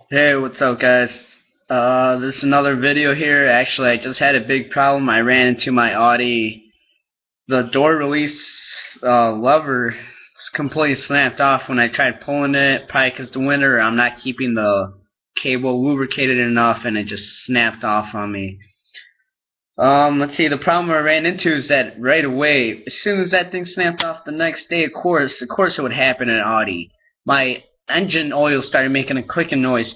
Hey, what's up, guys? This is another video here. Actually, I just had a big problem. I ran into my Audi. The door release lever is completely snapped off when I tried pulling it. Probably because the winter, I'm not keeping the cable lubricated enough, and it just snapped off on me. Let's see. The problem I ran into is that right away, as soon as that thing snapped off, the next day, of course, it would happen in Audi. My engine oil started making a clicking noise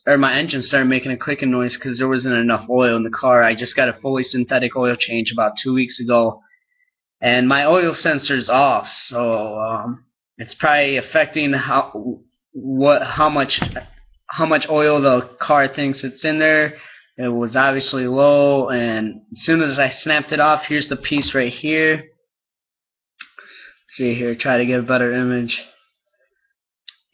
or my engine started making a clicking noise because there wasn't enough oil in the car. I just got a fully synthetic oil change about 2 weeks ago, and my oil sensor's off, so it's probably affecting how much oil the car thinks it's in there. It was obviously low, and as soon as I snapped it off, here's the piece right here. See here, try to get a better image.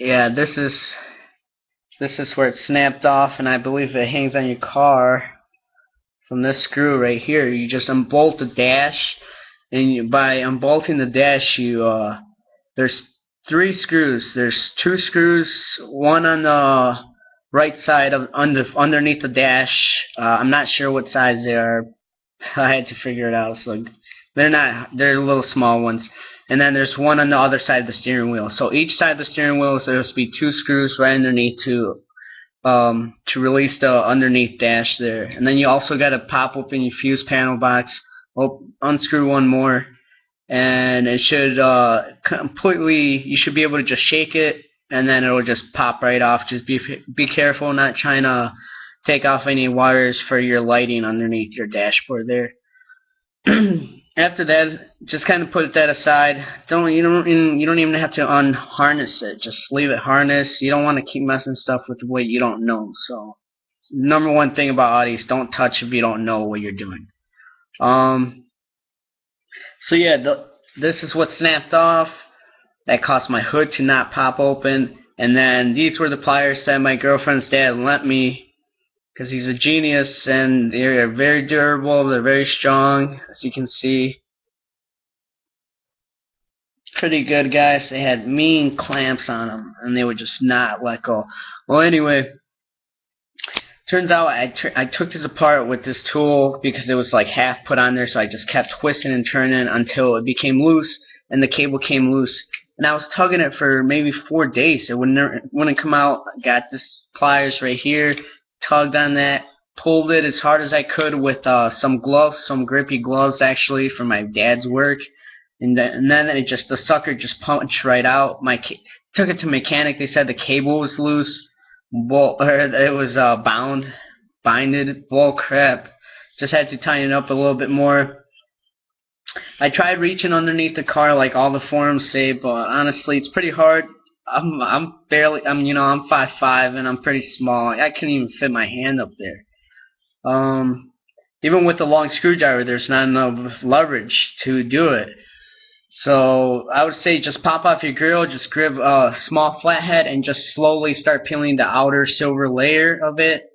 Yeah, this is where it snapped off, and I believe it hangs on your car from this screw right here. You just unbolt the dash, and by unbolting the dash, there's three screws. There's two screws, one on the right side of underneath the dash. I'm not sure what size they are. I had to figure it out. So they're little small ones. And then there's one on the other side of the steering wheel. So each side of the steering wheel, there's to be two screws right underneath to release the underneath dash there. And then you also got to pop open your fuse panel box, unscrew one more, and it should you should be able to just shake it, and then it'll just pop right off. Just be careful not trying to take off any wires for your lighting underneath your dashboard there. After that, just kind of put that aside. You don't even have to unharness it. Just leave it harnessed. You don't want to keep messing stuff with what you don't know. So, number one thing about Audi is don't touch if you don't know what you're doing. Um, so yeah, this is what snapped off. That caused my hood to not pop open. And then these were the pliers that my girlfriend's dad lent me, because he's a genius, and they're very durable, they're very strong, as you can see. Pretty good, guys. They had mean clamps on them, and they would just not let go. Well, anyway, turns out I took this apart with this tool because it was like half put on there, so I just kept twisting and turning until it became loose, and the cable came loose. And I was tugging it for maybe 4 days. It wouldn't come out. I got this pliers right here, tugged on that, pulled it as hard as I could with some gloves, some grippy gloves actually for my dad's work, and then the sucker just punched right out. Took it to mechanic. They said the cable was loose. It was binded. Bull crap. Just had to tighten it up a little bit more. I tried reaching underneath the car like all the forums say, but honestly, it's pretty hard. I'm 5'5" and I'm pretty small. I couldn't even fit my hand up there. Even with the long screwdriver, there's not enough leverage to do it. So I would say just pop off your grill, just grab a small flathead and just slowly start peeling the outer silver layer of it.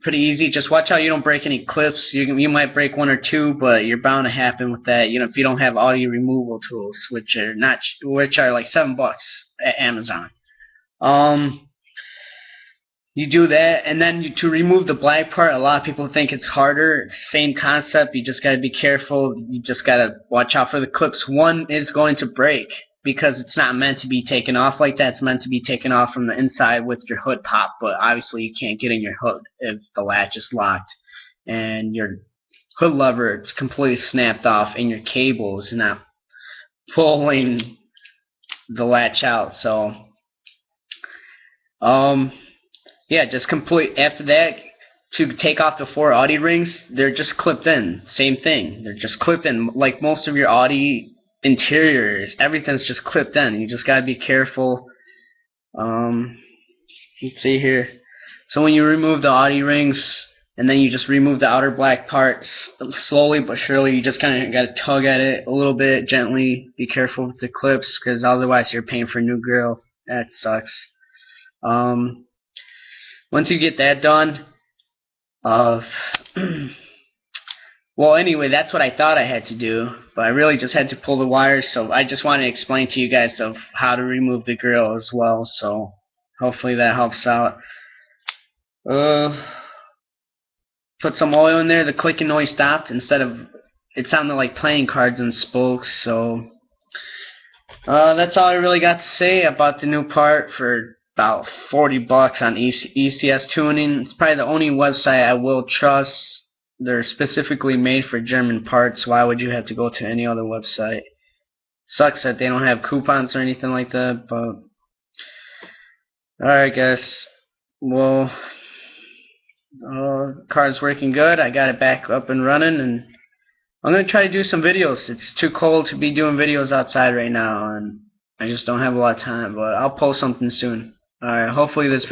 Pretty easy. Just watch out you don't break any clips. You might break one or two, but you're bound to happen with that. If you don't have audio removal tools, which are like $7 at Amazon. You do that, and then to remove the black part, a lot of people think it's harder. It's the same concept. You just gotta be careful. You just gotta watch out for the clips. One is going to break because it's not meant to be taken off like that. It's meant to be taken off from the inside with your hood pop, but obviously you can't get in your hood if the latch is locked and your hood lever it's completely snapped off and your cable is not pulling the latch out. So yeah, just complete. After that, to take off the 4 Audi rings, they're just clipped in. Same thing. They're just clipped in. Like most of your Audi interiors, everything's just clipped in. You just gotta be careful. Let's see here. So when you remove the Audi rings, and then you just remove the outer black parts, slowly but surely, you just kind of gotta tug at it a little bit, gently. Be careful with the clips, because otherwise you're paying for a new grill. That sucks. Once you get that done, well, anyway, that's what I thought I had to do, but I really just had to pull the wires, so I just want to explain to you guys of how to remove the grill as well. So Hopefully that helps out. Put some oil in there. The clicking noise stopped. Instead of, it sounded like playing cards and spokes. So that's all I really got to say about the new part for about $40 on ECS Tuning. It's probably the only website I will trust. They're specifically made for German parts. Why would you have to go to any other website? Sucks that they don't have coupons or anything like that, but alright guys. Well, car's working good. I got it back up and running, and I'm going to try to do some videos. It's too cold to be doing videos outside right now, and I just don't have a lot of time, but I'll post something soon. Alright, hopefully this